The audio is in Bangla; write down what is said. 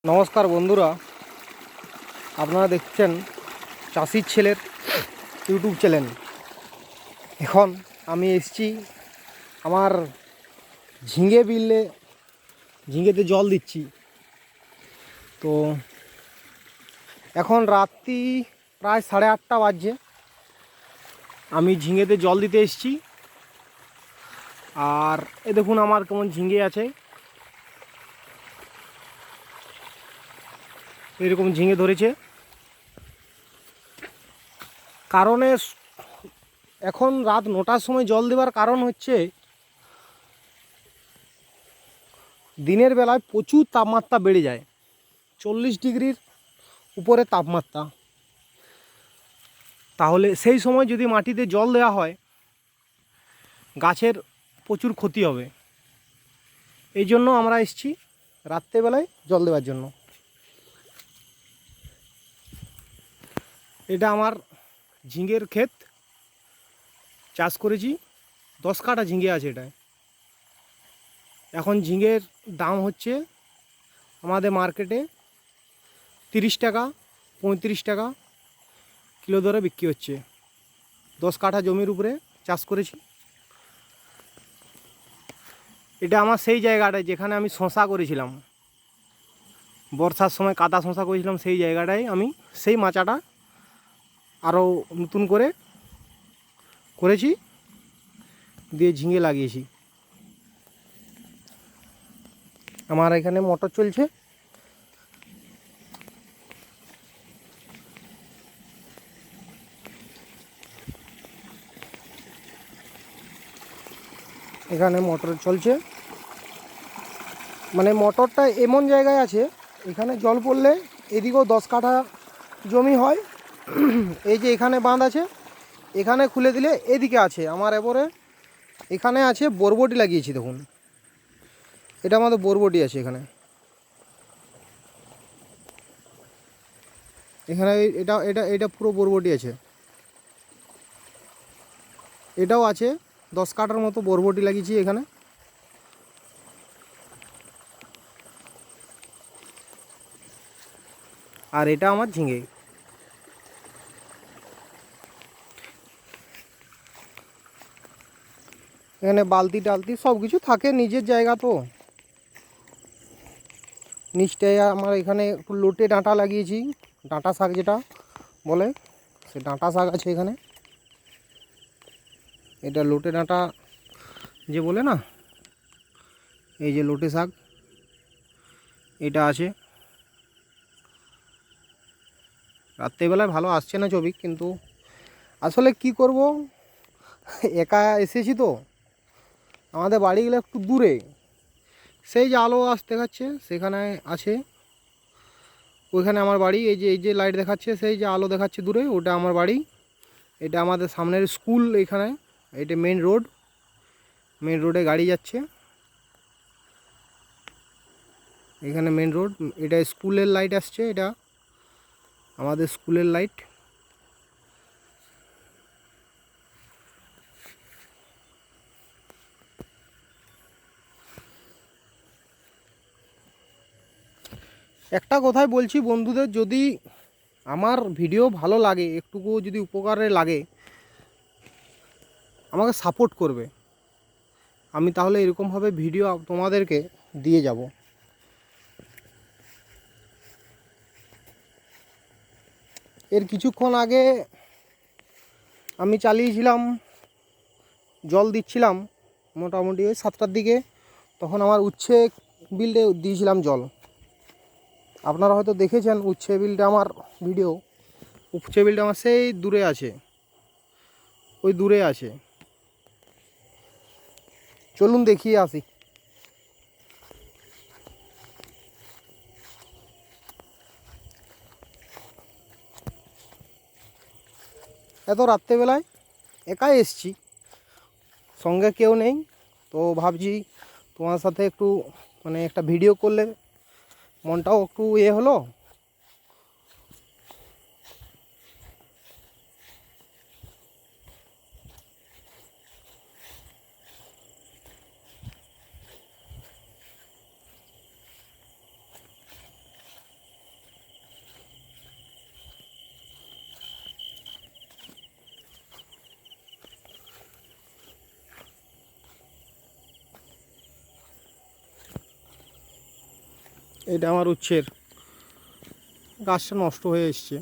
নমস্কার বন্ধুরা, আপনারা দেখছেন চাষির ছেলের ইউটিউব চ্যানেল। এখন আমি এসেছি আমার ঝিঙে বিলে, ঝিঙেতে জল দিচ্ছি। তো এখন রাত্রি প্রায় 8:30 বাজছে। আমি ঝিঙেতে জল দিতে এসেছি। আর এ দেখুন আমার কেমন ঝিঙে আছে, এরকম ঝিঙে ধরেছে। কারণে এখন রাত 9টার সময় জল দেওয়ার কারণ হচ্ছে দিনের বেলায় প্রচুর তাপমাত্রা বেড়ে যায়, 40 ডিগ্রির উপরে তাপমাত্রা। তাহলে সেই সময় যদি মাটিতে জল দেওয়া হয় গাছের প্রচুর ক্ষতি হবে। এই জন্য আমরা এসেছি রাত্রেবেলায় জল দেওয়ার জন্য। এটা আমার ঝিঙের ক্ষেত, চাষ করেছি। 10 কাঠা ঝিঙে আছে এটায়। এখন ঝিঙের দাম হচ্ছে আমাদের মার্কেটে 30 টাকা 35 টাকা কিলো দরে বিক্রি হচ্ছে। 10 কাঠা জমির উপরে চাষ করেছি। এটা আমার সেই জায়গাটায় যেখানে আমি শশা করেছিলাম, বর্ষার সময় কাদা শশা করেছিলাম, সেই জায়গাটায় আমি সেই মাচাটা আরও নতুন করে করেছি, দিয়ে ঝিঙে লাগিয়েছি। আমার এখানে মোটর চলছে। এখানে মোটর চলছে, মানে মোটরটা এমন জায়গায় আছে এখানে জল পড়লে এদিকেও 10 কাঠা জমি হয়। এই যে এখানে বাঁধ আছে, এখানে খুলে দিলে এদিকে আছে আমার। এবারে এখানে আছে বরবটি লাগিয়েছি, দেখুন এটা আমাদের বরবটি আছে এখানে। এখানে এটা এটা এটা পুরো বরবটি আছে। এটাও আছে, 10 কাঠার মতো বরবটি লাগিয়েছি এখানে। আর এটা আমার ঝিঙে। এখানে বালতি টালতি সব কিছু থাকে, নিজের জায়গা তো। নিচটায় আমার এখানে একটু লোটে ডাঁটা লাগিয়েছি, ডাঁটা শাক যেটা বলে, সে ডাঁটা শাক আছে এখানে। এটা লোটে ডাঁটা যে বলে না, এই যে লোটে শাক এটা আছে। রাত্রেবেলায় ভালো আসছে না ছবি, কিন্তু আসলে কি করব, একা এসেছি তো। আমাদের বাড়িগুলো একটু দূরে, সেই যে আলো আস দেখাচ্ছে সেখানে আছে, ওইখানে আমার বাড়ি। এই যে লাইট দেখাচ্ছে, সেই যে আলো দেখাচ্ছে দূরে, ওটা আমার বাড়ি। এটা আমাদের সামনের স্কুল এখানে। এটা মেন রোড, মেন রোডে গাড়ি যাচ্ছে। এখানে মেন রোড, এটা স্কুলের লাইট আসছে, এটা আমাদের স্কুলের লাইট। একটা কথাই বলছি বন্ধুদের, যদি আমার ভিডিও ভালো লাগে, একটুকু যদি উপকারে লাগে, আমাকে সাপোর্ট করবে। আমি তাহলে এরকমভাবে ভিডিও তোমাদেরকে দিয়ে যাব। এর কিছুক্ষণ আগে আমি চালিয়েছিলাম, জল দিচ্ছিলাম মোটামুটি ওই 7টার দিকে। তখন আমার উচ্ছে বিলে দিয়েছিলাম জল। আপনারা হয়তো দেখেছেন উচ্ছে বিলটা, আমার ভিডিও। উচ্ছে বিলটা আমার সেই দূরে আছে, ওই দূরে আছে। চলুন দেখিয়ে আসি। এত রাত্রেবেলায় একাই এসছি, সঙ্গে কেউ নেই। তো ভাবছি তোমার সাথে একটু মানে একটা ভিডিও করলে মনটাও একটু হলো। এটা আমার উচ্ছের গাছটা নষ্ট হয়ে এসছে।